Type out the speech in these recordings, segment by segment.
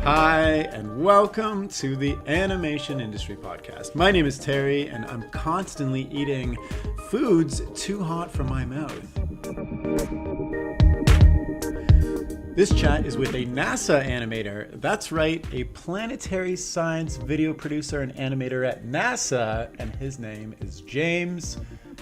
Hi, and welcome to the Animation Industry Podcast. My name is Terry, and I'm constantly eating foods too hot for my mouth. This chat is with a NASA animator. That's right, a planetary science video producer and animator at NASA, and his name is James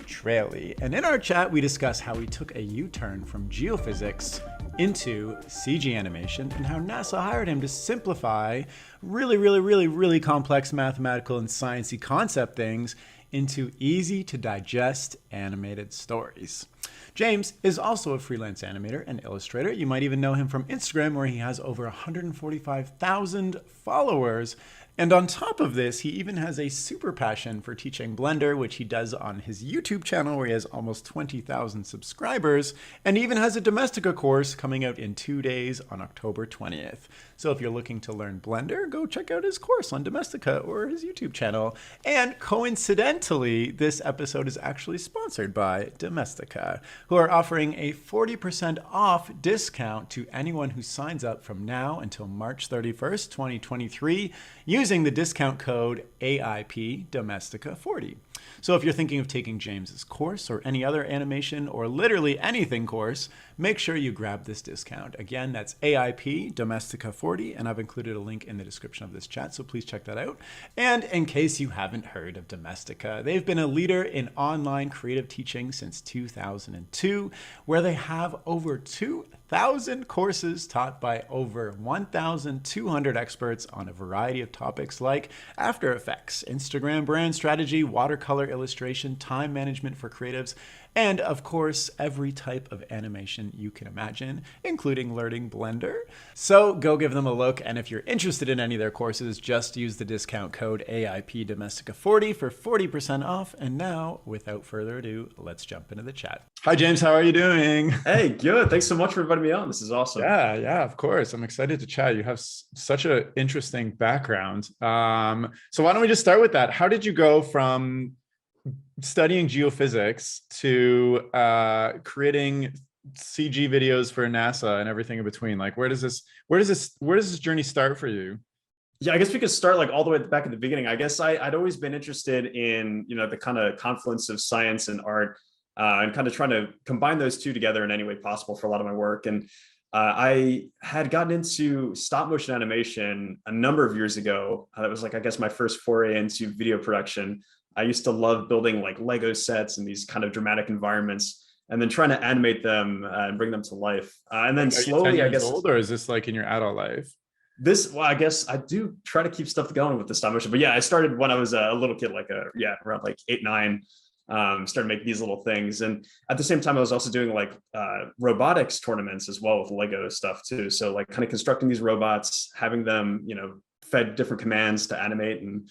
Tralie. And in our chat, we discuss how he took a U-turn from geophysics into CG animation and how NASA hired him to simplify really complex mathematical and sciencey concept things into easy to digest animated stories. James is also a freelance animator and illustrator. You might even know him from Instagram, where he has over 145,000 followers. And on top of this, he even has a super passion for teaching Blender, which he does on his YouTube channel, where he has almost 20,000 subscribers, and even has a Domestika course coming out in 2 days on October 20th. So if you're looking to learn Blender, go check out his course on Domestika or his YouTube channel. And coincidentally, this episode is actually sponsored by Domestika, who are offering a 40% off discount to anyone who signs up from now until March 31st, 2023, using the discount code AIP Domestika 40. So if you're thinking of taking James's course or any other animation or literally anything course, make sure you grab this discount. Again, that's AIP Domestika 40, and I've included a link in the description of this chat, so please check that out. And in case you haven't heard of Domestika, they've been a leader in online creative teaching since 2002, where they have over 2,000 courses taught by over 1,200 experts on a variety of topics like After Effects, Instagram brand strategy, watercolor illustration, time management for creatives, and of course, every type of animation you can imagine, including learning Blender. So go give them a look, and if you're interested in any of their courses, just use the discount code AIP Domestika 40 for 40% off. And now, without further ado, let's jump into the chat. Hi, James. How are you doing? Hey, good. Thanks so much for inviting me on. This is awesome. Yeah, of course. I'm excited to chat. You have such an interesting background. So why don't we just start with that? How did you go from studying geophysics to creating CG videos for NASA and everything in between? Like, where does this journey start for you? Yeah, I guess we could start like all the way back at the beginning. I guess I'd always been interested in, the kind of confluence of science and art, and kind of trying to combine those two together in any way possible for a lot of my work. And I had gotten into stop motion animation a number of years ago. That was like, I guess, my first foray into video production. I used to love building like Lego sets and these kind of dramatic environments, and then trying to animate them and bring them to life. And then slowly, I guess, old, or is this like in your adult life? Well, I guess I do try to keep stuff going with the stop motion. But yeah, I started when I was a little kid, like around like 8, 9. Started making these little things, and at the same time, I was also doing like robotics tournaments as well with Lego stuff too. So like kind of constructing these robots, having them, fed different commands to animate and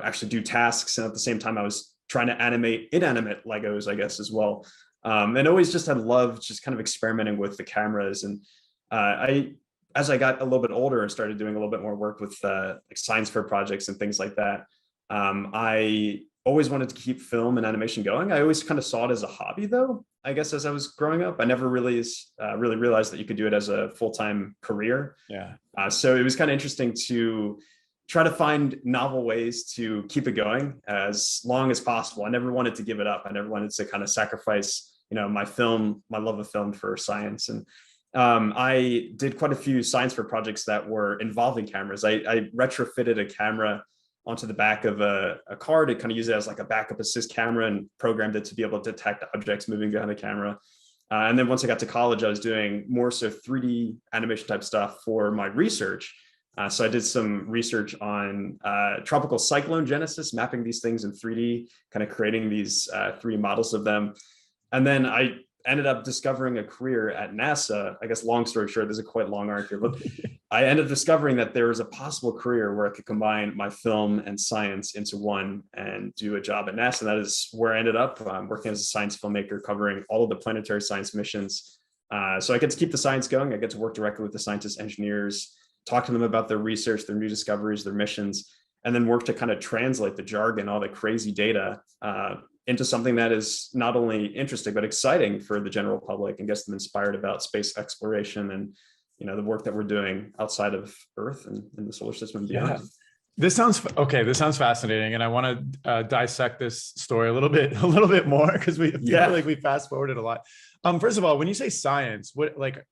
actually do tasks. And at the same time, I was trying to animate inanimate Legos, I guess, as well. And always just had loved just kind of experimenting with the cameras. And as I got a little bit older and started doing a little bit more work with like science fair projects and things like that, I always wanted to keep film and animation going. I always kind of saw it as a hobby, though, I guess, as I was growing up. I never really realized that you could do it as a full-time career. Yeah. So it was kind of interesting to try to find novel ways to keep it going as long as possible. I never wanted to give it up. I never wanted to kind of sacrifice, my love of film for science. And I did quite a few science fair projects that were involving cameras. I retrofitted a camera onto the back of a car to kind of use it as like a backup assist camera, and programmed it to be able to detect objects moving behind the camera. And then once I got to college, I was doing more so 3D animation type stuff for my research. So I did some research on tropical cyclone genesis, mapping these things in 3D, kind of creating these 3D models of them. And then I ended up discovering a career at NASA. I guess, long story short, there's a quite long arc here, but I ended up discovering that there was a possible career where I could combine my film and science into one and do a job at NASA. And that is where I ended up working as a science filmmaker, covering all of the planetary science missions. So I get to keep the science going. I get to work directly with the scientists, engineers, talk to them about their research, their new discoveries, their missions, and then work to kind of translate the jargon, all the crazy data, into something that is not only interesting, but exciting for the general public, and gets them inspired about space exploration and the work that we're doing outside of Earth and in the solar system and Yeah. beyond. This sounds okay. This sounds fascinating, and I want to dissect this story a little bit more because we feel like we fast forwarded a lot. First of all, when you say science, like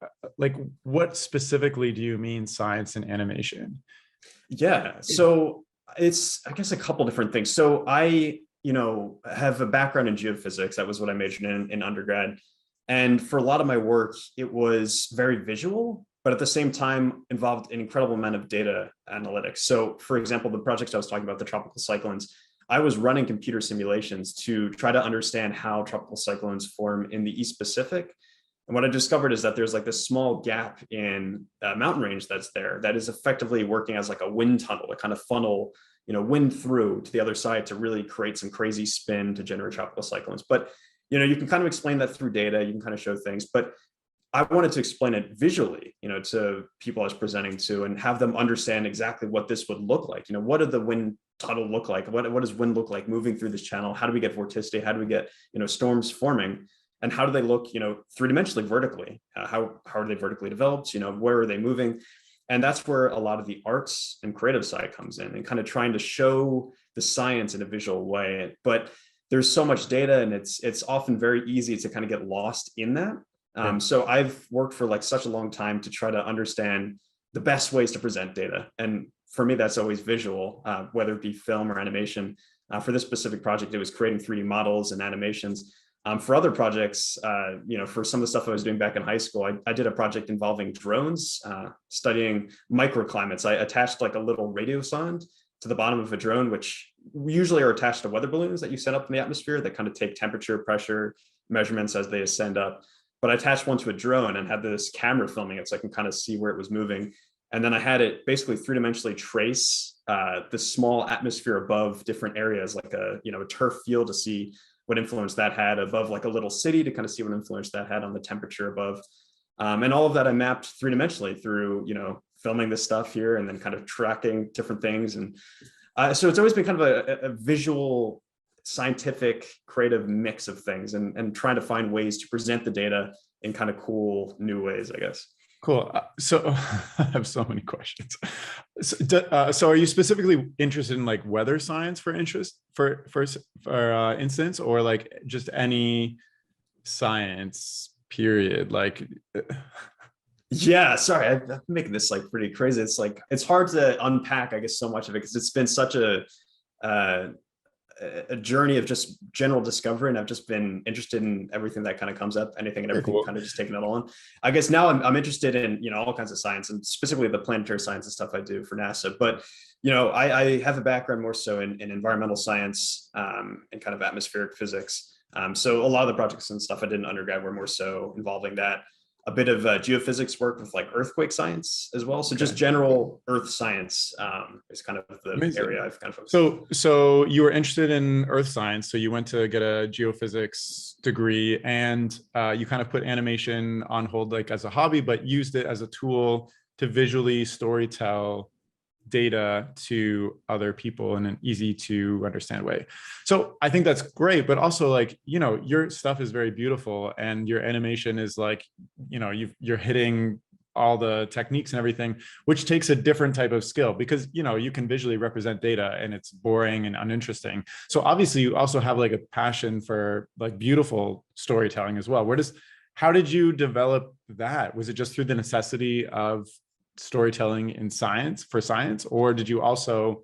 what specifically do you mean science and animation? Yeah, so it's, I guess, a couple different things. So I, have a background in geophysics. That was what I majored in undergrad. And for a lot of my work, it was very visual, but at the same time involved an incredible amount of data analytics. So for example, the projects I was talking about, the tropical cyclones, I was running computer simulations to try to understand how tropical cyclones form in the East Pacific. And what I discovered is that there's like this small gap in a mountain range that's there that is effectively working as like a wind tunnel to kind of funnel, wind through to the other side to really create some crazy spin to generate tropical cyclones. But, you can kind of explain that through data, you can kind of show things, but I wanted to explain it visually, to people I was presenting to and have them understand exactly what this would look like. What did the wind tunnel look like? What does wind look like moving through this channel? How do we get vorticity? How do we get, storms forming? And how do they look, three-dimensionally, vertically? How are they vertically developed? Where are they moving? And that's where a lot of the arts and creative side comes in, and kind of trying to show the science in a visual way. But there's so much data, and it's often very easy to kind of get lost in that. So I've worked for like such a long time to try to understand the best ways to present data. And for me, that's always visual, whether it be film or animation. For this specific project, it was creating 3D models and animations. For other projects, for some of the stuff I was doing back in high school, I did a project involving drones, studying microclimates. I attached like a little radio sonde to the bottom of a drone, which usually are attached to weather balloons that you send up in the atmosphere that kind of take temperature, pressure measurements as they ascend up. But I attached one to a drone and had this camera filming it so I can kind of see where it was moving. And then I had it basically three-dimensionally trace the small atmosphere above different areas, like a turf field, to see what influence that had above like a little city, to kind of see what influence that had on the temperature above. And all of that I mapped three-dimensionally through, filming this stuff here and then kind of tracking different things. And so it's always been kind of a visual, scientific, creative mix of things, and trying to find ways to present the data in kind of cool new ways, I guess. Cool. So I have so many questions. So are you specifically interested in like weather science for instance, or like just any science period? Like, yeah, sorry, I'm making this like pretty crazy. It's like, it's hard to unpack, I guess, so much of it because it's been such a journey of just general discovery, and I've just been interested in everything that kind of comes up, anything and everything, kind of just taking it all on. I guess now I'm interested in all kinds of science, and specifically the planetary science and stuff I do for NASA. But I have a background more so in environmental science and kind of atmospheric physics. So a lot of the projects and stuff I did in undergrad were more so involving that. A bit of geophysics work with like earthquake science as well. So just general earth science is kind of the amazing area I've kind of focused on. So you were interested in earth science. So you went to get a geophysics degree, and you kind of put animation on hold, like as a hobby, but used it as a tool to visually storytell data to other people in an easy to understand way. So I think that's great, but also like, your stuff is very beautiful, and your animation is like, you're hitting all the techniques and everything, which takes a different type of skill, because, you can visually represent data and it's boring and uninteresting. So obviously you also have like a passion for like beautiful storytelling as well. How did you develop that? Was it just through the necessity of storytelling in science, or did you also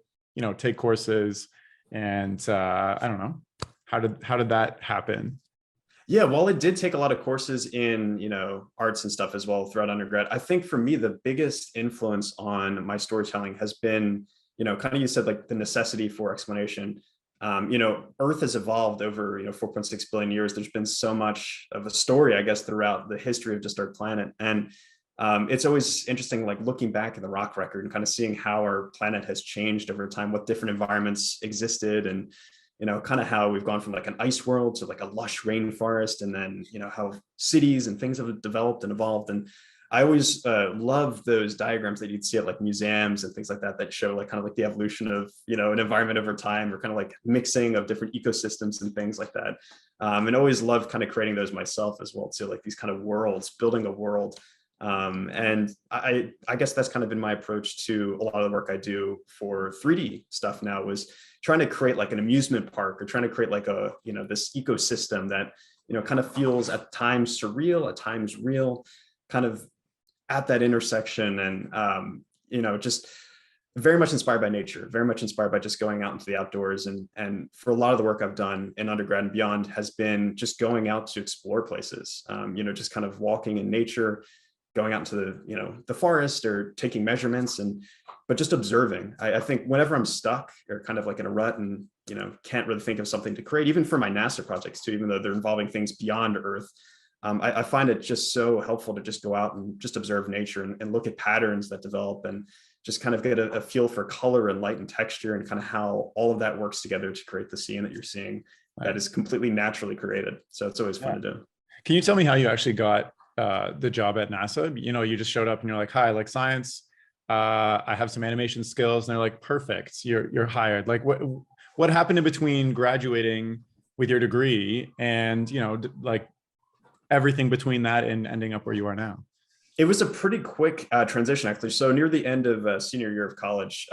take courses and I don't know, how did that happen? Yeah, well, it did take a lot of courses in arts and stuff as well throughout undergrad. I think for me the biggest influence on my storytelling has been kind of, you said, like the necessity for explanation. Earth has evolved over 4.6 billion years. There's been so much of a story, I guess, throughout the history of just our planet. And it's always interesting, like looking back at the rock record and kind of seeing how our planet has changed over time, what different environments existed, and kind of how we've gone from like an ice world to like a lush rainforest, and then how cities and things have developed and evolved. And I always love those diagrams that you'd see at like museums and things like that, that show like kind of like the evolution of an environment over time, or kind of like mixing of different ecosystems and things like that. And always loved kind of creating those myself as well too, like these kind of worlds, building a world. And I guess that's kind of been my approach to a lot of the work I do for 3D stuff now, was trying to create like an amusement park, or trying to create like a, this ecosystem that, kind of feels at times surreal, at times real, kind of at that intersection. And, just very much inspired by nature, very much inspired by just going out into the outdoors. And for a lot of the work I've done in undergrad and beyond has been just going out to explore places, just kind of walking in nature, going out into the forest, or taking measurements, but just observing. I think whenever I'm stuck or kind of like in a rut and, can't really think of something to create, even for my NASA projects too, even though they're involving things beyond Earth, I find it just so helpful to just go out and just observe nature, and look at patterns that develop, and just kind of get a feel for color and light and texture, and kind of how all of that works together to create the scene that you're seeing, that is completely naturally created. So it's always fun to do. Can you tell me how you actually got the job at NASA? You just showed up and you're like, hi, I like science. I have some animation skills. And they're like, perfect, you're hired. Like what happened in between graduating with your degree and, like everything between that and ending up where you are now? It was a pretty quick transition, actually. So near the end of senior year of college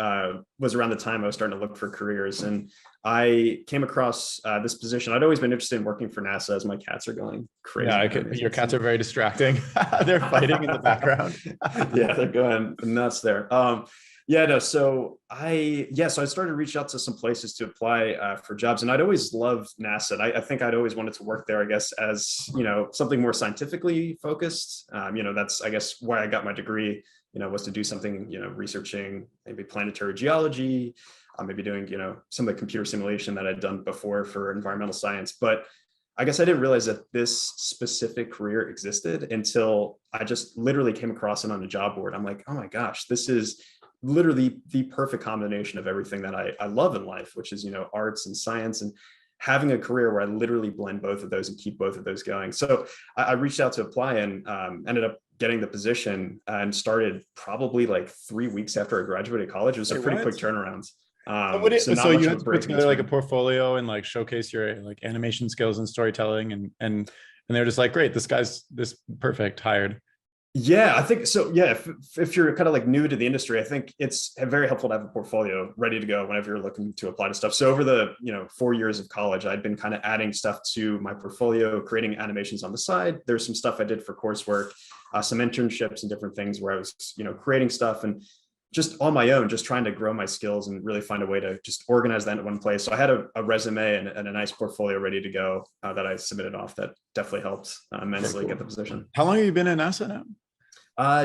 was around the time I was starting to look for careers. And I came across this position. I'd always been interested in working for NASA, as my cats are going crazy. Yeah, your cats are very distracting. They're fighting in the background. Yeah, they're going nuts there. So I started to reach out to some places to apply for jobs, and I'd always loved NASA. I think I'd always wanted to work there, I guess, as, something more scientifically focused. That's, I guess, why I got my degree, was to do something, researching maybe planetary geology, maybe doing, some of the computer simulation that I'd done before for environmental science. But I guess I didn't realize that this specific career existed until I just literally came across it on a job board. I'm like, oh my gosh, this is literally the perfect combination of everything that I love in life, which is, arts and science, and having a career where I literally blend both of those and keep both of those going. So I reached out to apply, and ended up getting the position, and started probably like 3 weeks after I graduated college. It was a pretty quick turnaround. So you had to put together like a portfolio and like showcase your like animation skills and storytelling, and they're just like, great, this perfect, hired. Yeah, I think so. Yeah, if you're kind of like new to the industry, I think it's very helpful to have a portfolio ready to go whenever you're looking to apply to stuff. So over the 4 years of college, I'd been kind of adding stuff to my portfolio, creating animations on the side. There's some stuff I did for coursework, some internships and different things where I was creating stuff, and just on my own, just trying to grow my skills and really find a way to just organize that in one place. So I had a resume and a nice portfolio ready to go that I submitted off. That definitely helped immensely get the position. How long have you been at NASA now?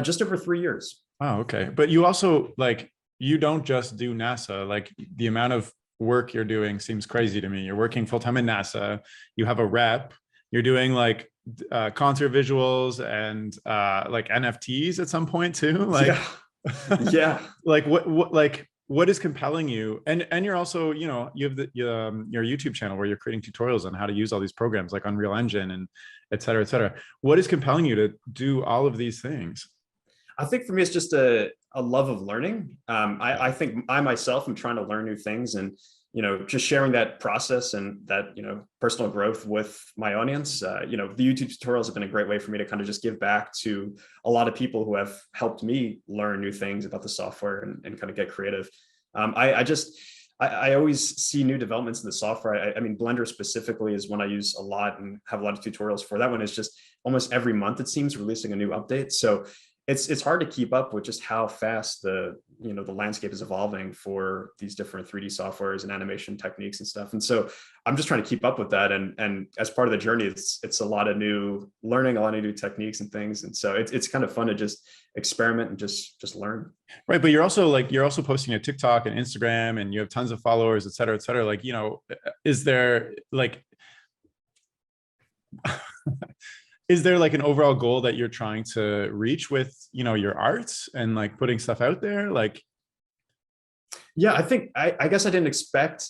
Just over 3 years. Oh, okay. But you also you don't just do NASA. Like the amount of work you're doing seems crazy to me. You're working full time in NASA. You have a rep. You're doing like concert visuals and like NFTs at some point too. Yeah. Like what is compelling you? And you're also, you have your YouTube channel where you're creating tutorials on how to use all these programs like Unreal Engine and et cetera, et cetera. What is compelling you to do all of these things? I think for me, it's just a love of learning. I think I myself am trying to learn new things, and just sharing that process and that personal growth with my audience. The YouTube tutorials have been a great way for me to kind of just give back to a lot of people who have helped me learn new things about the software and kind of get creative. I always see new developments in the software. I mean, Blender specifically is one I use a lot and have a lot of tutorials for. That one is just almost every month, it seems, releasing a new update. So it's hard to keep up with just how fast the landscape is evolving for these different 3D softwares and animation techniques and stuff. And so I'm just trying to keep up with that. And as part of the journey, it's a lot of new learning, a lot of new techniques and things. And so it's kind of fun to just experiment and just learn. Right. But you're also posting a TikTok and Instagram, and you have tons of followers, et cetera, et cetera. Like, is there like, is there like an overall goal that you're trying to reach with, your arts and like putting stuff out there? Like, yeah, I guess I didn't expect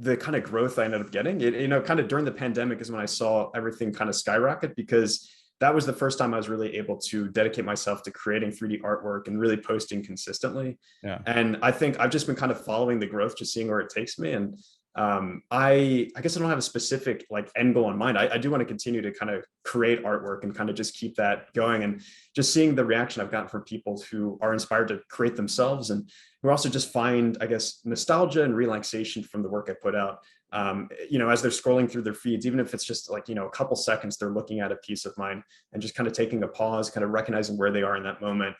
the kind of growth I ended up getting. Kind of during the pandemic is when I saw everything kind of skyrocket, because that was the first time I was really able to dedicate myself to creating 3D artwork and really posting consistently. Yeah. And I think I've just been kind of following the growth, just seeing where it takes me. And I guess I don't have a specific like end goal in mind. I do want to continue to kind of create artwork and kind of just keep that going, and just seeing the reaction I've gotten from people who are inspired to create themselves and who also just find, I guess, nostalgia and relaxation from the work I put out. As they're scrolling through their feeds, even if it's just like, a couple seconds, they're looking at a piece of mine and just kind of taking a pause, kind of recognizing where they are in that moment,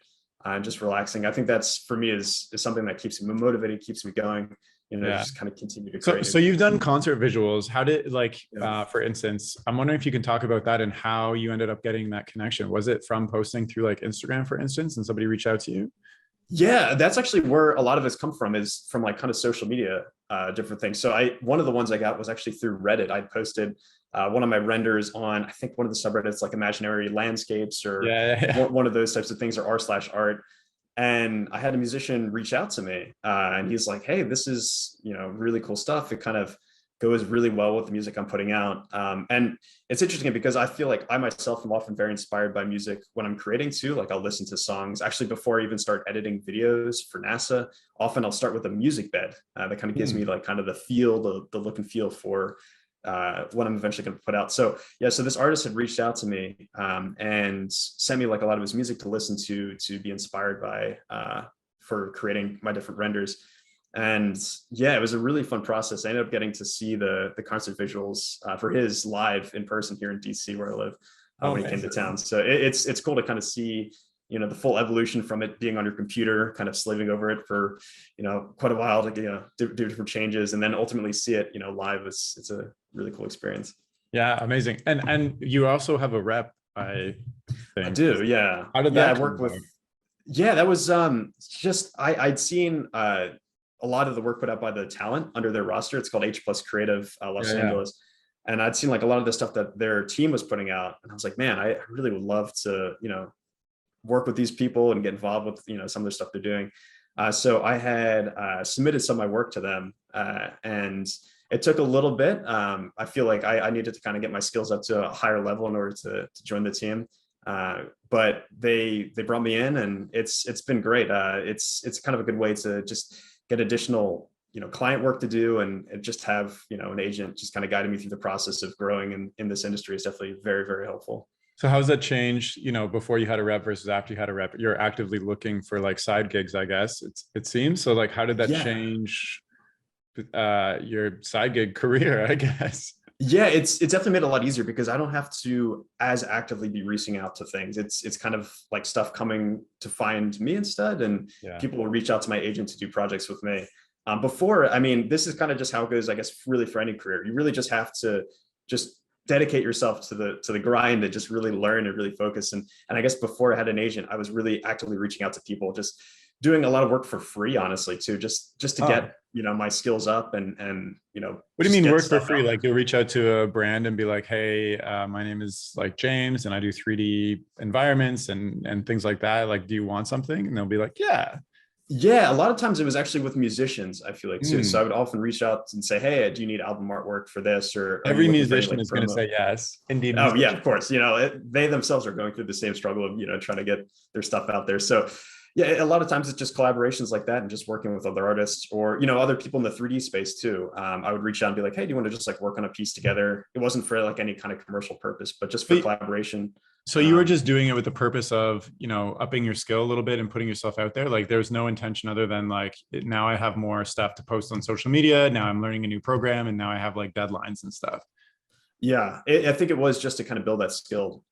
and just relaxing. I think that's, for me, is something that keeps me motivated, keeps me going, Yeah. just kind of continue to So, create. so you've done concert visuals. How did, like, Yeah. for instance, I'm wondering if you can talk about that and how you ended up getting that connection. Was it from posting through like Instagram, for instance, and somebody reached out to you? Yeah, that's actually where a lot of it's come from, is from like kind of social media, different things. So one of the ones I got was actually through Reddit. I posted one of my renders on, I think, one of the subreddits, like imaginary landscapes, or Yeah. one of those types of things, or r/art. And I had a musician reach out to me, and he's like, "Hey, this is, really cool stuff. It kind of goes really well with the music I'm putting out." And it's interesting because I feel like I myself am often very inspired by music when I'm creating too. Like, I'll listen to songs actually before I even start editing videos for NASA. Often I'll start with a music bed that kind of gives me like kind of the feel, the look and feel for what I'm eventually going to put out. So yeah, so this artist had reached out to me, and sent me like a lot of his music to listen to be inspired by, for creating my different renders. And yeah, it was a really fun process. I ended up getting to see the concert visuals for his live in person here in DC, where I live, when he came to town. So it's cool to kind of see, the full evolution from it being on your computer, kind of slaving over it for, quite a while to, do different changes, and then ultimately see it, live. It's a really cool experience. Yeah, amazing. And you also have a rep, I I think. do, yeah. How did Yeah, I that come work about? with, yeah, that was just I'd seen a lot of the work put out by the talent under their roster. It's called H Plus Creative, Yeah, Los yeah. Angeles. And I'd seen like a lot of the stuff that their team was putting out. And I was like, man, I really would love to, work with these people and get involved with, some of the stuff they're doing. So I had submitted some of my work to them, and it took a little bit. I feel like I needed to kind of get my skills up to a higher level in order to join the team. But they brought me in, and it's been great. It's kind of a good way to just get additional, client work to do, and just have, an agent just kind of guiding me through the process of growing in this industry is definitely very, very helpful. So how's that changed, before you had a rep versus after you had a rep? You're actively looking for like side gigs, I guess it seems. So like, how did that Yeah. change your side gig career, I guess? Yeah, it's definitely made it a lot easier because I don't have to as actively be reaching out to things. It's kind of like stuff coming to find me instead, and Yeah. people will reach out to my agent to do projects with me. Before, I mean, this is kind of just how it goes, I guess, really for any career. You really just have to just dedicate yourself to the grind and just really learn and really focus. And I guess before I had an agent, I was really actively reaching out to people, just doing a lot of work for free, honestly, too, just to Oh, get, my skills up, and what do you just mean get work for stuff free? out Like there. you'll reach out to a brand and be like, hey, my name is like James and I do 3D environments and things like that. Like, do you want something? And they'll be like, yeah. Yeah, a lot of times it was actually with musicians, I feel like, too. So I Hmm. would often reach out and say, "Hey, do you need album artwork for this, or are you Every looking for any musician like is going to promo?" say yes. Indeed, Oh yeah, musician. of course. They themselves are going through the same struggle of, trying to get their stuff out there. So yeah, a lot of times it's just collaborations like that, and just working with other artists, or, other people in the 3D space too. I would reach out and be like, "Hey, do you want to just like work on a piece together?" It wasn't for like any kind of commercial purpose, but just for But collaboration. so you were Um, just doing it with the purpose of, upping your skill a little bit and putting yourself out there. Like there's no intention other than like now I have more stuff to post on social media. Now I'm learning a new program and now I have like deadlines and stuff. Yeah, I think it was just to kind of build that skill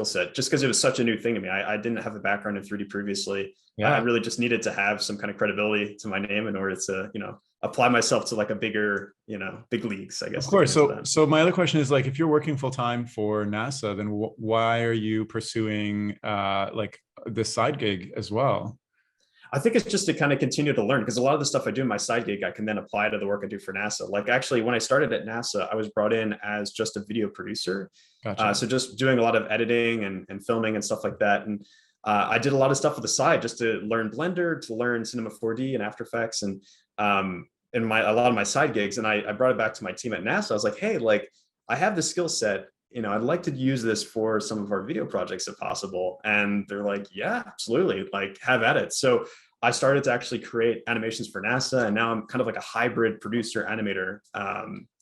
set, just because it was such a new thing to me. I didn't have a background in 3D previously. I Yeah. really just needed to have some kind of credibility to my name in order to, apply myself to like a bigger, big leagues, I Of guess, to get course. into So, that. so my other question is like, if you're working full time for NASA, then why are you pursuing like this side gig as well? I think it's just to kind of continue to learn, because a lot of the stuff I do in my side gig, I can then apply to the work I do for NASA. Like, actually, when I started at NASA, I was brought in as just a video producer. Gotcha. So just doing a lot of editing and filming and stuff like that. And I did a lot of stuff on the side just to learn Blender, to learn Cinema 4D and After Effects, and in a lot of my side gigs. And I brought it back to my team at NASA. I was like, hey, like, I have the skill set. I'd like to use this for some of our video projects if possible. And they're like, yeah, absolutely, like, have at it. So I started to actually create animations for NASA, and now I'm kind of like a hybrid producer animator.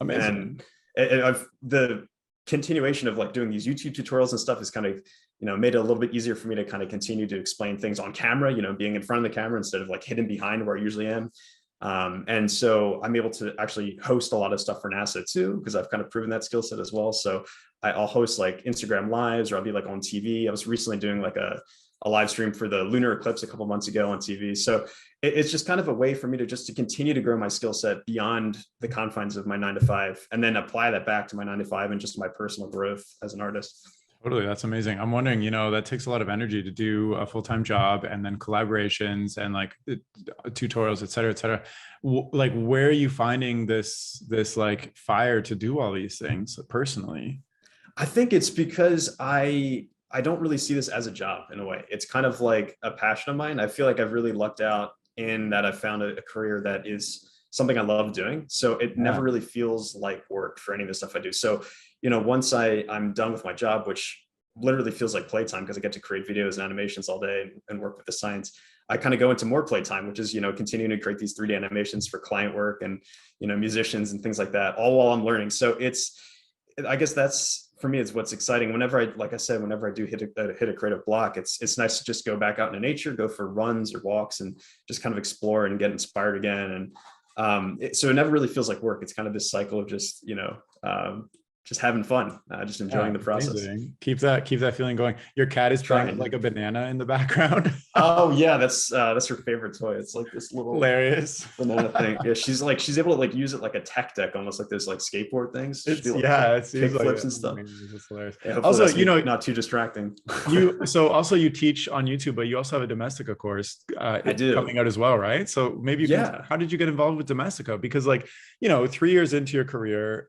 Amazing. And the continuation of like doing these YouTube tutorials and stuff is kind of, made it a little bit easier for me to kind of continue to explain things on camera, being in front of the camera instead of like hidden behind where I usually am. And so I'm able to actually host a lot of stuff for NASA too, because I've kind of proven that skill set as well. So I'll host like Instagram lives, or I'll be like on TV. I was recently doing like a live stream for the lunar eclipse a couple months ago on TV. So it's just kind of a way for me to just to continue to grow my skill set beyond the confines of my 9 to 5, and then apply that back to my 9 to 5 and just my personal growth as an artist. Totally. That's amazing. I'm wondering, that takes a lot of energy to do a full-time job and then collaborations and like tutorials, et cetera, et cetera. Like, where are you finding this like fire to do all these things personally? I think it's because I don't really see this as a job in a way. It's kind of like a passion of mine. I feel like I've really lucked out in that I've found a career that is something I love doing. So it never really feels like work for any of the stuff I do. So, once I'm done with my job, which literally feels like playtime because I get to create videos and animations all day and work with the science, I kind of go into more playtime, which is, continuing to create these 3D animations for client work and, musicians and things like that, all while I'm learning. So I guess that's, for me, it's what's exciting. Like I said, whenever I do hit a creative block, it's nice to just go back out into nature, go for runs or walks, and just kind of explore and get inspired again. And so it never really feels like work. It's kind of this cycle of just having fun, just enjoying the process. Amazing. Keep that feeling going. Your cat is playing like a banana in the background. Oh yeah, that's her favorite toy. It's like this little hilarious banana thing. Yeah, she's able to like use it like a tech deck, almost like those like skateboard things. It's, like, it kick like flips and stuff. It's hilarious. Yeah, also, not too distracting. you teach on YouTube, but you also have a Domestika course I do. coming out as well, right? So maybe how did you get involved with Domestika? Because 3 years into your career,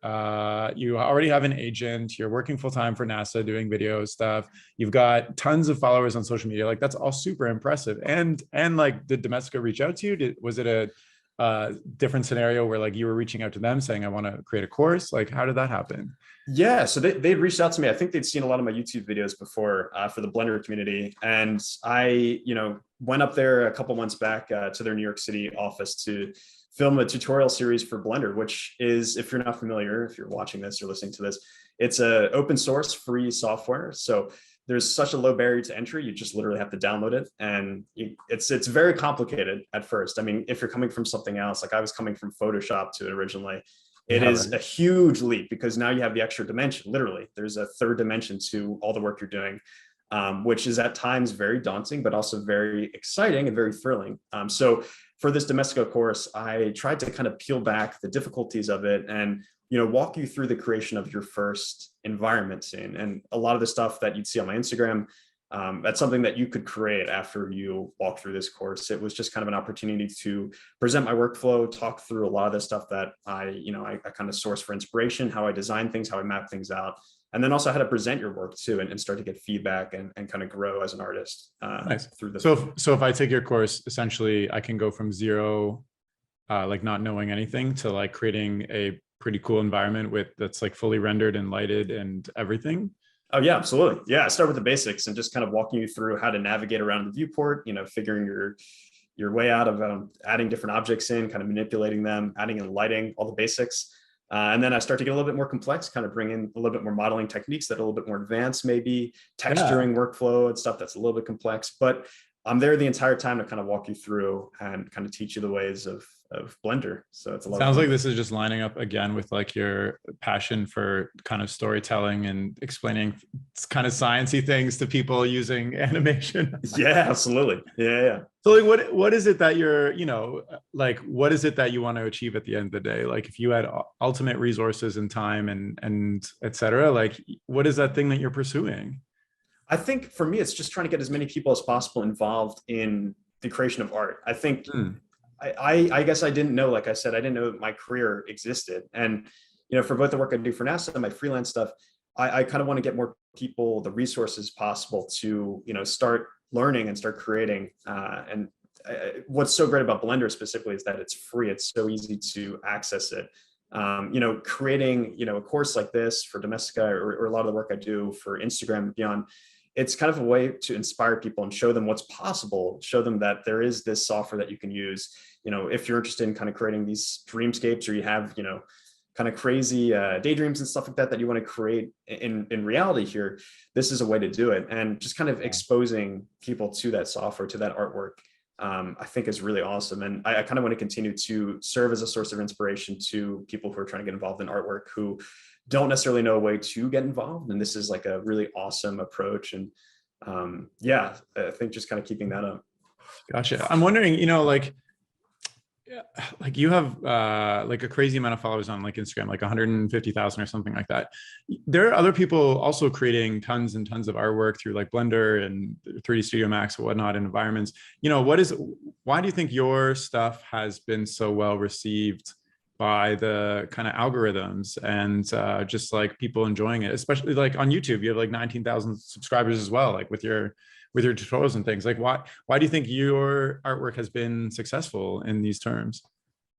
you already have an agent, you're working full-time for NASA doing video stuff, you've got tons of followers on social media. Like, that's all super impressive. And like, did Domestika reach out to you? Was it a different scenario where like you were reaching out to them saying, I want to create a course? Like, how did that happen? Yeah, so they'd reached out to me. I think they'd seen a lot of my YouTube videos before for the Blender community. And I, went up there a couple months back to their New York City office to film a tutorial series for Blender, which is, if you're not familiar, if you're watching this or listening to this, it's a open source free software. So there's such a low barrier to entry. You just literally have to download it. And it's very complicated at first. I mean, if you're coming from something else, like I was coming from Photoshop to it originally, it is a huge leap because now you have the extra dimension. Literally, there's a third dimension to all the work you're doing, which is at times very daunting, but also very exciting and very thrilling. So for this Domestika course, I tried to kind of peel back the difficulties of it and walk you through the creation of your first environment scene. And a lot of the stuff that you'd see on my Instagram, that's something that you could create after you walk through this course. It was just kind of an opportunity to present my workflow, talk through a lot of the stuff that I kind of source for inspiration, how I design things, how I map things out, and then also how to present your work too, and start to get feedback and kind of grow as an artist. Nice. Through the. So if I take your course, essentially I can go from zero, like not knowing anything, to like creating a pretty cool environment that's like fully rendered and lighted and everything. Oh yeah, absolutely. Yeah, I start with the basics and just kind of walking you through how to navigate around the viewport, figuring your way out of adding different objects in, kind of manipulating them, adding in lighting, all the basics. And then I start to get a little bit more complex, kind of bring in a little bit more modeling techniques that are a little bit more advanced, maybe texturing workflow and stuff that's a little bit complex. But I'm there the entire time to kind of walk you through and kind of teach you the ways of Blender. So it's a lot. Sounds like this is just lining up again with like your passion for kind of storytelling and explaining kind of sciencey things to people using animation. Yeah, absolutely. Yeah. So like, what is it that you're, like, what is it that you want to achieve at the end of the day? Like, if you had ultimate resources and time and et cetera, like, what is that thing that you're pursuing? I think for me, it's just trying to get as many people as possible involved in the creation of art. I think I guess I didn't know, like I said, I didn't know that my career existed. And, for both the work I do for NASA and my freelance stuff, I kind of want to get more people the resources possible to, start learning and start creating. And what's so great about Blender specifically is that it's free. It's so easy to access it. Creating, a course like this for Domestika or a lot of the work I do for Instagram and beyond, it's kind of a way to inspire people and show them what's possible, show them that there is this software that you can use. If you're interested in kind of creating these dreamscapes, or you have, kind of crazy daydreams and stuff like that you want to create in reality here, this is a way to do it. And just kind of exposing people to that software, to that artwork, I think is really awesome. And I kind of want to continue to serve as a source of inspiration to people who are trying to get involved in artwork, who don't necessarily know a way to get involved. And this is like a really awesome approach. And yeah, I think just kind of keeping that up. Gotcha. I'm wondering, like you have like a crazy amount of followers on like Instagram, like 150,000 or something like that. There are other people also creating tons and tons of artwork through like Blender and 3D Studio Max and whatnot in environments. Why do you think your stuff has been so well received by the kind of algorithms and just like people enjoying it, especially like on YouTube? You have like 19,000 subscribers as well, like with your tutorials and things. Like why do you think your artwork has been successful in these terms?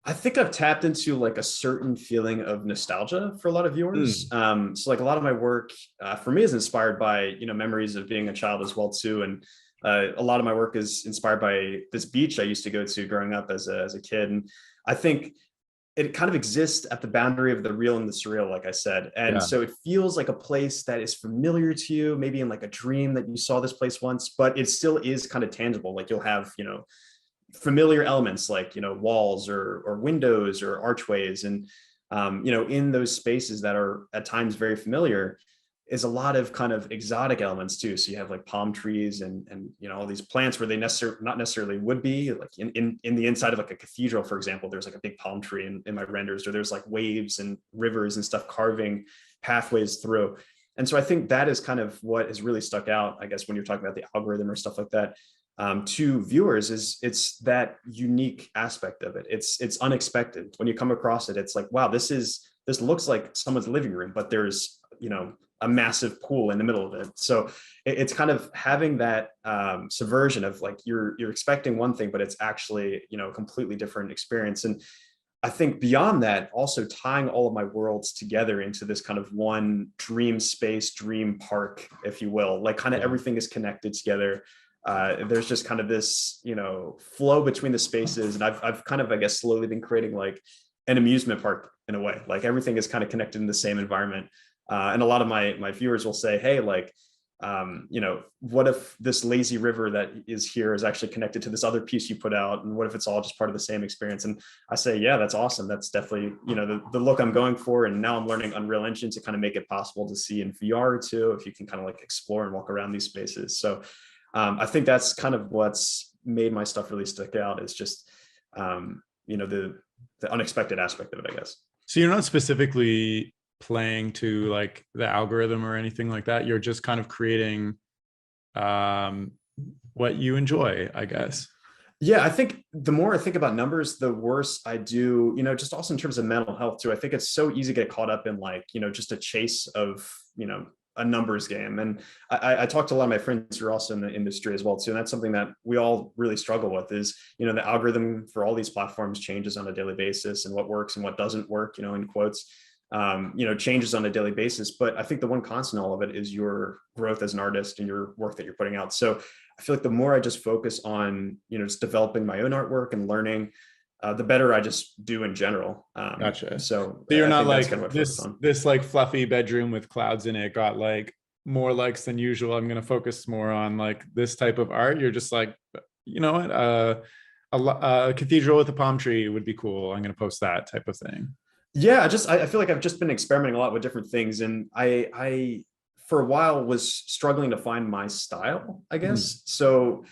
I think I've tapped into like a certain feeling of nostalgia for a lot of viewers. So like a lot of my work for me is inspired by, memories of being a child as well too. And a lot of my work is inspired by this beach I used to go to growing up as a kid. And I think it kind of exists at the boundary of the real and the surreal, like I said. And so it feels like a place that is familiar to you, maybe in like a dream that you saw this place once, but it still is kind of tangible. Like you'll have, familiar elements like, walls or windows or archways. And, in those spaces that are at times very familiar is a lot of kind of exotic elements too. So you have like palm trees and all these plants where they not necessarily would be, like in the inside of like a cathedral, for example. There's like a big palm tree in my renders, or there's like waves and rivers and stuff carving pathways through. And so I think that is kind of what has really stuck out, I guess, when you're talking about the algorithm or stuff like that, to viewers, is it's that unique aspect of it. It's unexpected. When you come across it, it's like, wow, this looks like someone's living room, but there's, a massive pool in the middle of it. So it's kind of having that subversion of like, you're expecting one thing, but it's actually, a completely different experience. And I think beyond that, also tying all of my worlds together into this kind of one dream space, dream park, if you will, like kind of everything is connected together. There's just kind of this, flow between the spaces. And I've kind of, I guess, slowly been creating like an amusement park in a way. Like everything is kind of connected in the same environment. And a lot of my viewers will say, hey, like, what if this lazy river that is here is actually connected to this other piece you put out? And what if it's all just part of the same experience? And I say, yeah, that's awesome. That's definitely, the look I'm going for. And now I'm learning Unreal Engine to kind of make it possible to see in VR too, if you can kind of like explore and walk around these spaces. So I think that's kind of what's made my stuff really stick out, is just, the unexpected aspect of it, I guess. So you're not specifically playing to like the algorithm or anything like that. You're just kind of creating what you enjoy, I guess. Yeah, I think the more I think about numbers, the worse I do, just also in terms of mental health too. I think it's so easy to get caught up in like, just a chase of, a numbers game. And I talked to a lot of my friends who are also in the industry as well too. And that's something that we all really struggle with is, the algorithm for all these platforms changes on a daily basis, and what works and what doesn't work, in quotes. Changes on a daily basis. But I think the one constant in all of it is your growth as an artist and your work that you're putting out. So I feel like the more I just focus on, just developing my own artwork and learning, the better I just do in general. Gotcha. So you're not like kind of this like fluffy bedroom with clouds in it got like more likes than usual. I'm going to focus more on like this type of art. You're just like, you know what? A cathedral with a palm tree would be cool. I'm going to post that type of thing. Yeah, I feel like I've just been experimenting a lot with different things, and I for a while was struggling to find my style, I guess. So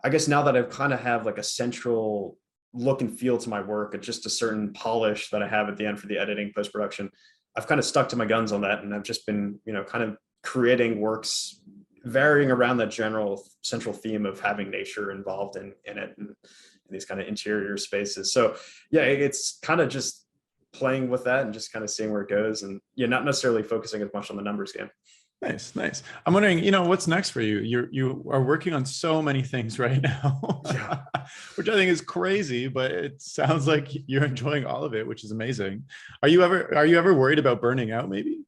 I guess now that I've kind of have like a central look and feel to my work, just a certain polish that I have at the end for the editing post-production, I've kind of stuck to my guns on that, and I've just been, kind of creating works varying around that general central theme of having nature involved in it, and in these kind of interior spaces. So yeah, it's kind of just playing with that and just kind of seeing where it goes, and not necessarily focusing as much on the numbers game. Nice. I'm wondering, what's next for you? You are working on so many things right now, Yeah. Which I think is crazy, but it sounds like you're enjoying all of it, which is amazing. Are you ever worried about burning out maybe?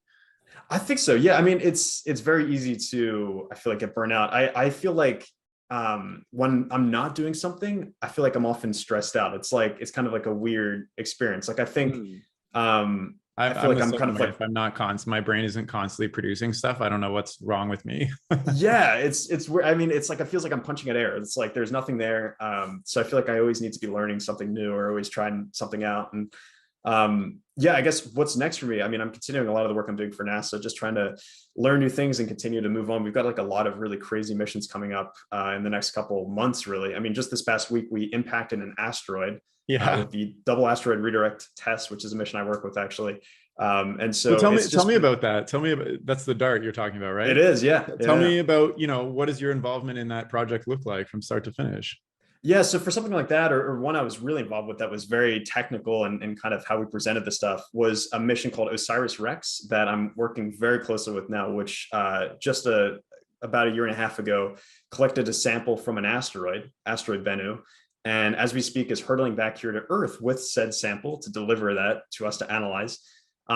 I think so. Yeah. I mean, it's very easy to, I feel like, get burnt out. I feel like when I'm not doing something, I feel like I'm often stressed out. It's like it's kind of like a weird experience. Like I think Hmm. I feel I'm like the I'm kind same of way. like, If I'm not my brain isn't constantly producing stuff, I don't know what's wrong with me. yeah, it's weird. I mean, it's like it feels like I'm punching at air. It's like there's nothing there. So I feel like I always need to be learning something new or always trying something out. And yeah, I guess what's next for me, I mean, I'm continuing a lot of the work I'm doing for NASA, just trying to learn new things and continue to move on. We've got like a lot of really crazy missions coming up in the next couple months, really. I mean, just this past week we impacted an asteroid Yeah. with the double asteroid redirect test, which is a mission I work with actually. And So so it's tell just me about that. Tell me about, that's the dart you're talking about, it right? is, yeah, Tell yeah. me about, what does your involvement in that project look like from start to finish? Yeah, so for something like that, or one I was really involved with that was very technical and kind of how we presented the stuff, was a mission called OSIRIS-REx that I'm working very closely with now, which about a year and a half ago collected a sample from an asteroid Bennu, and as we speak is hurtling back here to Earth with said sample to deliver that to us to analyze.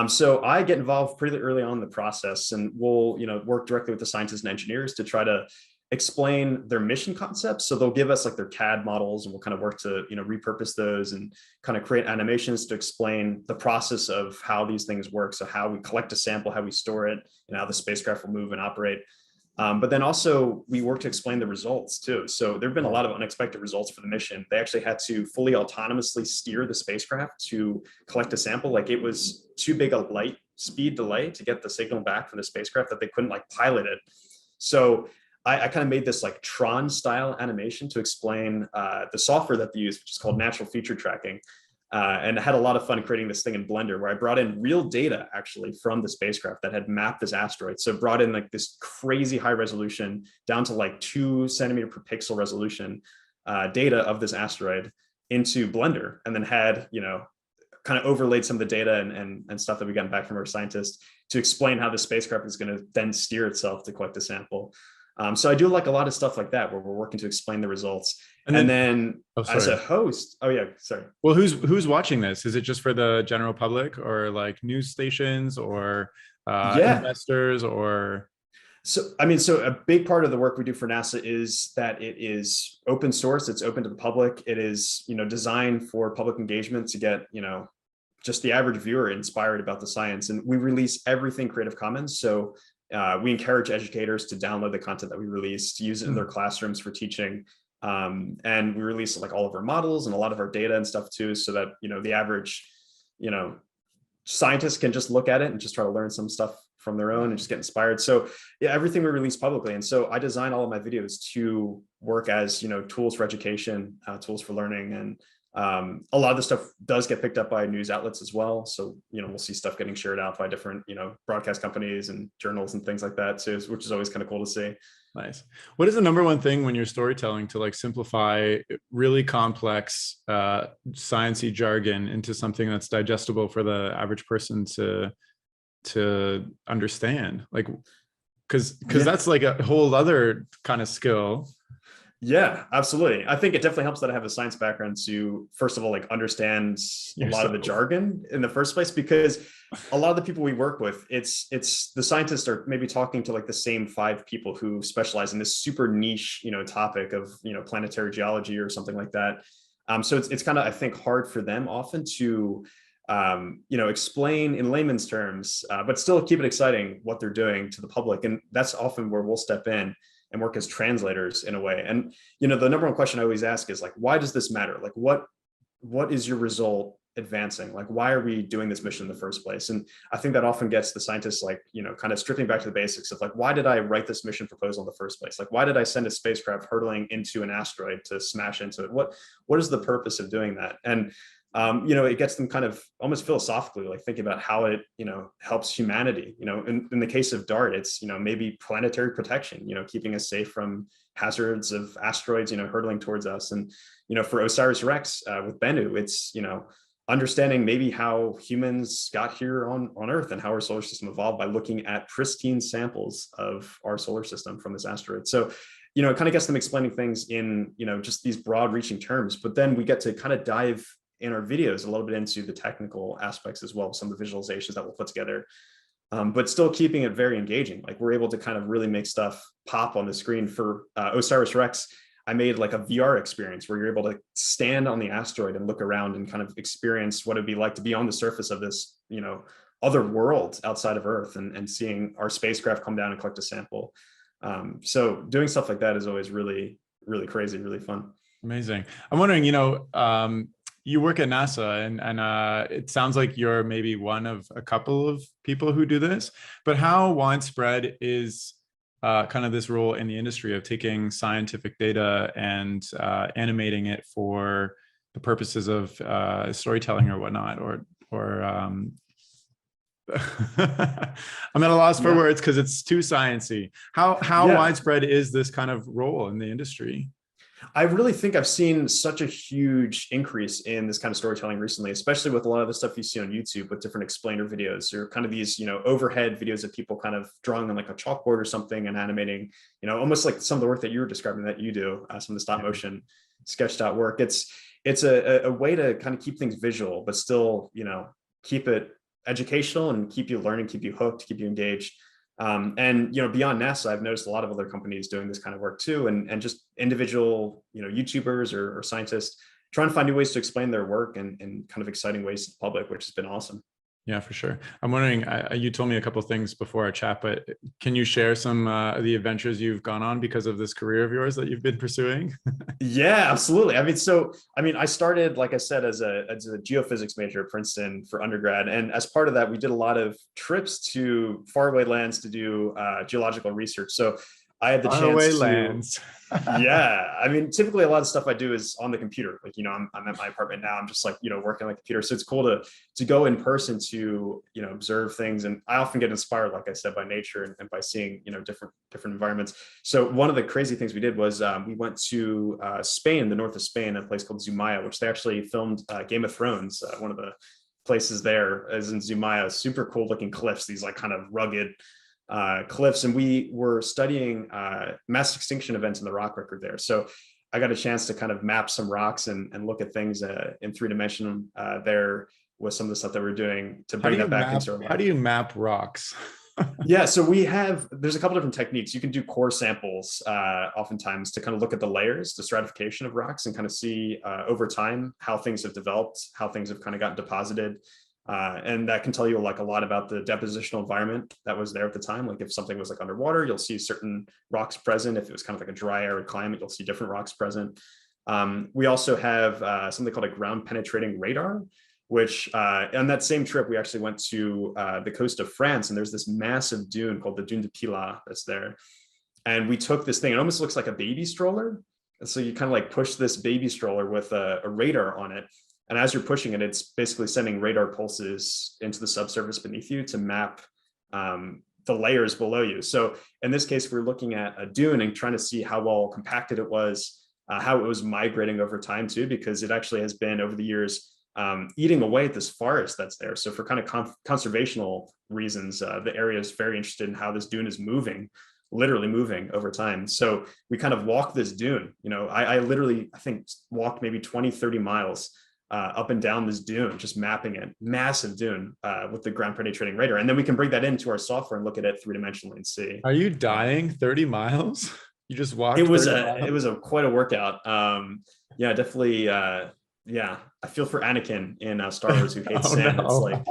So I get involved pretty early on in the process, and we'll work directly with the scientists and engineers to try to explain their mission concepts. So they'll give us like their CAD models, and we'll kind of work to repurpose those and kind of create animations to explain the process of how these things work. So how we collect a sample, how we store it, and how the spacecraft will move and operate. But then also we work to explain the results too. So there've been a lot of unexpected results for the mission. They actually had to fully autonomously steer the spacecraft to collect a sample. Like it was too big a light speed delay to get the signal back from the spacecraft that they couldn't like pilot it. So I kind of made this like Tron style animation to explain the software that they use, which is called natural feature tracking. And I had a lot of fun creating this thing in Blender where I brought in real data actually from the spacecraft that had mapped this asteroid. So brought in like this crazy high resolution down to like 2 centimeter per pixel resolution data of this asteroid into Blender, and then had, kind of overlaid some of the data and stuff that we got back from our scientists to explain how the spacecraft is going to then steer itself to collect a sample. So I do like a lot of stuff like that where we're working to explain the results. And And then, then oh, as a sorry. host, oh yeah, sorry. Well, who's watching this? Is it just for the general public, or like news stations, or Yeah. investors, or? So, I mean, so a big part of the work we do for NASA is that it is open source. It's open to the public. It is, designed for public engagement to get, just the average viewer inspired about the science. And we release everything Creative Commons. So we encourage educators to download the content that we release, to use it in their classrooms for teaching. And we release like all of our models and a lot of our data and stuff too, so that, the average, you know, scientists can just look at it and just try to learn some stuff from their own and just get inspired. So yeah, everything we release publicly. And so I design all of my videos to work as, tools for education, tools for learning. And a lot of the stuff does get picked up by news outlets as well. So, we'll see stuff getting shared out by different, broadcast companies and journals and things like that too, which is always kind of cool to see. Nice. What is the number one thing when you're storytelling to like simplify really complex sciencey jargon into something that's digestible for the average person to understand? Like, because Yeah. that's like a whole other kind of skill. Yeah, absolutely. I think it definitely helps that I have a science background to, first of all, like understand a lot of the Yourself. jargon in the first place, because a lot of the people we work with, it's the scientists are maybe talking to like the same 5 people who specialize in this super niche, topic of, planetary geology or something like that. So it's kind of, I think, hard for them often to, explain in layman's terms, but still keep it exciting what they're doing to the public. And that's often where we'll step in and work as translators in a way. And, the number one question I always ask is like, why does this matter? Like, what is your result advancing? Like, why are we doing this mission in the first place? And I think that often gets the scientists like, kind of stripping back to the basics of like, why did I write this mission proposal in the first place? Like, why did I send a spacecraft hurtling into an asteroid to smash into it? What is the purpose of doing that? And it gets them kind of almost philosophically like thinking about how it, helps humanity. In the case of DART, it's, maybe planetary protection, keeping us safe from hazards of asteroids, hurtling towards us. And, for OSIRIS-REx with Bennu, it's, understanding maybe how humans got here on Earth and how our solar system evolved by looking at pristine samples of our solar system from this asteroid. So, it kind of gets them explaining things in, just these broad reaching terms, but then we get to kind of dive in our videos a little bit into the technical aspects as well, some of the visualizations that we'll put together. but still keeping it very engaging. Like we're able to kind of really make stuff pop on the screen. For Osiris Rex, I made like a VR experience where you're able to stand on the asteroid and look around and kind of experience what it'd be like to be on the surface of this, other world outside of Earth, and seeing our spacecraft come down and collect a sample. So doing stuff like that is always really, really crazy, really fun. Amazing. I'm wondering, you work at NASA, and it sounds like you're maybe one of a couple of people who do this, but how widespread is kind of this role in the industry of taking scientific data and animating it for the purposes of storytelling or whatnot, or I'm at a loss for words because it's too sciencey. How widespread is this kind of role in the industry? I really think I've seen such a huge increase in this kind of storytelling recently, especially with a lot of the stuff you see on YouTube with different explainer videos, or kind of these, overhead videos of people kind of drawing on like a chalkboard or something and animating, almost like some of the work that you were describing that you do, some of the stop motion sketched out work. It's a way to kind of keep things visual, but still, keep it educational and keep you learning, keep you hooked, keep you engaged. And beyond NASA, I've noticed a lot of other companies doing this kind of work too, and just individual YouTubers or scientists trying to find new ways to explain their work and kind of exciting ways to the public, which has been awesome. Yeah, for sure. I'm wondering, you told me a couple of things before our chat, but can you share some of the adventures you've gone on because of this career of yours that you've been pursuing? Yeah, absolutely. I started, like I said, as a geophysics major at Princeton for undergrad. And as part of that, we did a lot of trips to faraway lands to do geological research. So I had the chance to, lands. Typically a lot of stuff I do is on the computer. Like, I'm at my apartment now. I'm just like, working on the computer. So it's cool to go in person to, observe things. And I often get inspired, like I said, by nature and by seeing, different environments. So one of the crazy things we did was we went to Spain, the north of Spain, a place called Zumaya, which they actually filmed Game of Thrones. One of the places there is in Zumaya, super cool looking cliffs, these like kind of rugged cliffs, and we were studying mass extinction events in the rock record there. So I got a chance to kind of map some rocks and look at things in 3D there with some of the stuff that we're doing to bring that back into our life. How do you map rocks? Yeah, so there's a couple different techniques. You can do core samples oftentimes to kind of look at the layers, the stratification of rocks, and kind of see over time how things have developed, how things have kind of gotten deposited. And that can tell you like a lot about the depositional environment that was there at the time. Like if something was like underwater, you'll see certain rocks present. If it was kind of like a dry, arid climate, you'll see different rocks present. We also have something called a ground penetrating radar, which on that same trip, we actually went to the coast of France, and there's this massive dune called the Dune de Pilat that's there. And we took this thing, it almost looks like a baby stroller. And so you kind of like push this baby stroller with a radar on it. And as you're pushing it, it's basically sending radar pulses into the subsurface beneath you to map the layers below you. So in this case, we're looking at a dune and trying to see how well compacted it was, how it was migrating over time too, because it actually has been over the years eating away at this forest that's there. So for kind of conservational reasons, the area is very interested in how this dune is moving, literally moving over time. So we kind of walked this dune. I literally, I think, walked maybe 20, 30 miles up and down this dune, just mapping it, massive dune with the ground penetrating radar. And then we can bring that into our software and look at it three-dimensionally and see. Are you dying 30 miles? You just walked? It was quite a workout. Yeah, definitely. Yeah, I feel for Anakin in Star Wars, who hates sand. No.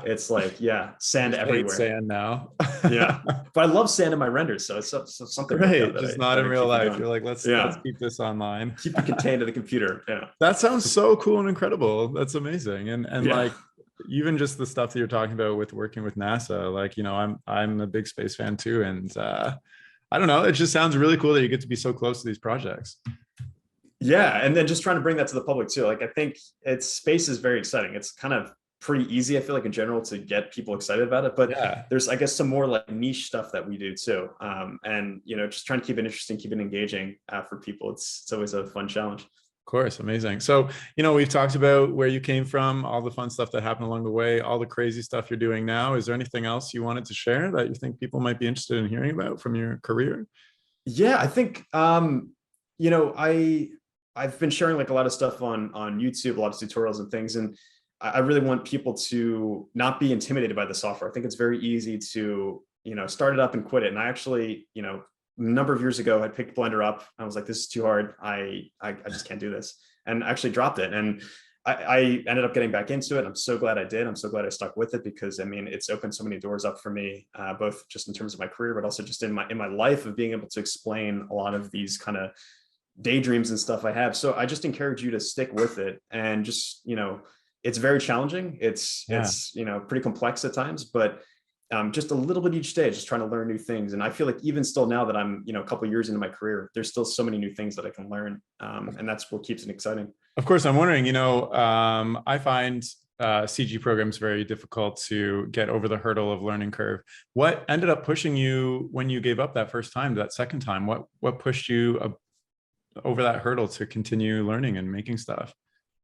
It's like, yeah, sand everywhere. Sand now. Yeah, but I love sand in my renders, so it's something great. Just not in real life. You're like, let's keep this online. Keep it contained to the computer. Yeah, that sounds so cool and incredible. That's amazing. And like, even just the stuff that you're talking about with working with NASA, like, I'm a big space fan too, and I don't know, it just sounds really cool that you get to be so close to these projects. Yeah, and then just trying to bring that to the public too. Like, I think space is very exciting. It's kind of pretty easy, I feel like, in general, to get people excited about it. But there's, I guess, some more like niche stuff that we do too. And just trying to keep it interesting, keep it engaging for people. It's always a fun challenge. Of course, amazing. So, we've talked about where you came from, all the fun stuff that happened along the way, all the crazy stuff you're doing now. Is there anything else you wanted to share that you think people might be interested in hearing about from your career? Yeah, I think I've been sharing like a lot of stuff on YouTube, a lot of tutorials and things. And I really want people to not be intimidated by the software. I think it's very easy to, start it up and quit it. And I actually, a number of years ago, I picked Blender up. I was like, this is too hard. I just can't do this, and actually dropped it. And I ended up getting back into it. I'm so glad I did. I'm so glad I stuck with it, because I mean, it's opened so many doors up for me, both just in terms of my career, but also just in my life, of being able to explain a lot of these kind of daydreams and stuff I have. So I just encourage you to stick with it, and just, it's very challenging. It's pretty complex at times, but just a little bit each day, just trying to learn new things. And I feel like even still now that I'm, a couple of years into my career, there's still so many new things that I can learn. And that's what keeps it exciting. Of course, I'm wondering, I find CG programs very difficult to get over the hurdle of learning curve. What ended up pushing you when you gave up that first time, that second time? What pushed you over that hurdle to continue learning and making stuff?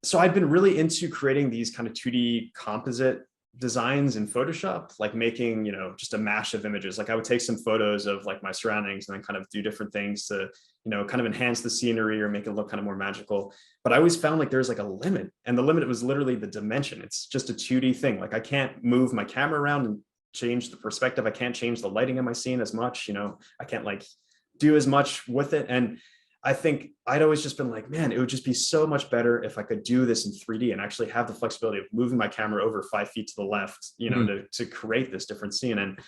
So I'd been really into creating these kind of 2D composite designs in Photoshop, like making, just a mash of images. Like I would take some photos of like my surroundings and then kind of do different things to, kind of enhance the scenery or make it look kind of more magical. But I always found like there's like a limit, and the limit was literally the dimension. It's just a 2D thing. Like I can't move my camera around and change the perspective. I can't change the lighting in my scene as much, I can't like do as much with it. And I think I'd always just been like, man, it would just be so much better if I could do this in 3D and actually have the flexibility of moving my camera over 5 feet to the left, to create this different scene. And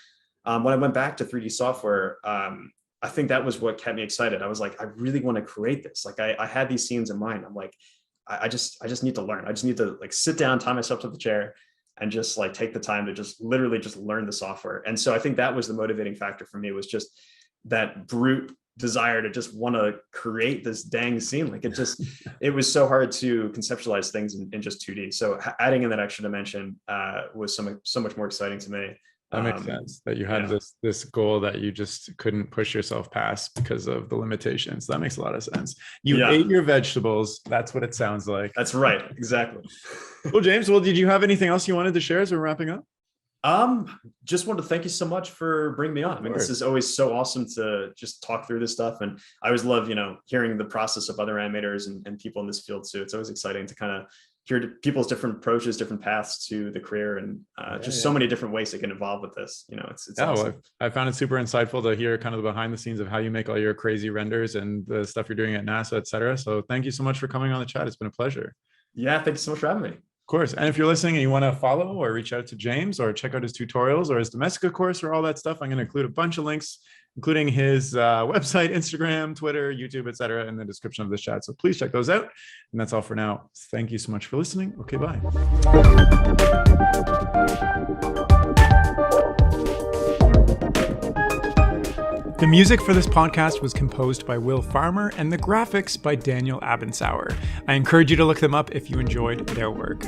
when I went back to 3D software, I think that was what kept me excited. I was like, I really want to create this. Like I had these scenes in mind. I'm like, I just need to learn. I just need to like sit down, tie myself to the chair, and just like take the time to just literally just learn the software. And so I think that was the motivating factor for me, was just that brute desire to just want to create this dang scene. Like it was so hard to conceptualize things in just 2D. So adding in that extra dimension was so much more exciting to me. That makes sense, that you had this goal that you just couldn't push yourself past because of the limitations. That makes a lot of sense. You ate your vegetables. That's what it sounds like. That's right. Exactly. Well, James, did you have anything else you wanted to share as we're wrapping up? Just wanted to thank you so much for bringing me on. I mean, this is always so awesome to just talk through this stuff. And I always love, hearing the process of other animators and people in this field too. It's always exciting to kind of hear people's different approaches, different paths to the career, and so many different ways to get involved with this. It's awesome. Well, I found it super insightful to hear kind of the behind the scenes of how you make all your crazy renders and the stuff you're doing at NASA, et cetera. So thank you so much for coming on the chat. It's been a pleasure. Yeah, thank you so much for having me. Of course. And if you're listening and you want to follow or reach out to James or check out his tutorials or his Domestika course or all that stuff, I'm going to include a bunch of links, including his website, Instagram, Twitter, YouTube, etc., in the description of this chat. So please check those out. And that's all for now. Thank you so much for listening. Okay, bye. The music for this podcast was composed by Will Farmer and the graphics by Daniel Abensauer. I encourage you to look them up if you enjoyed their work.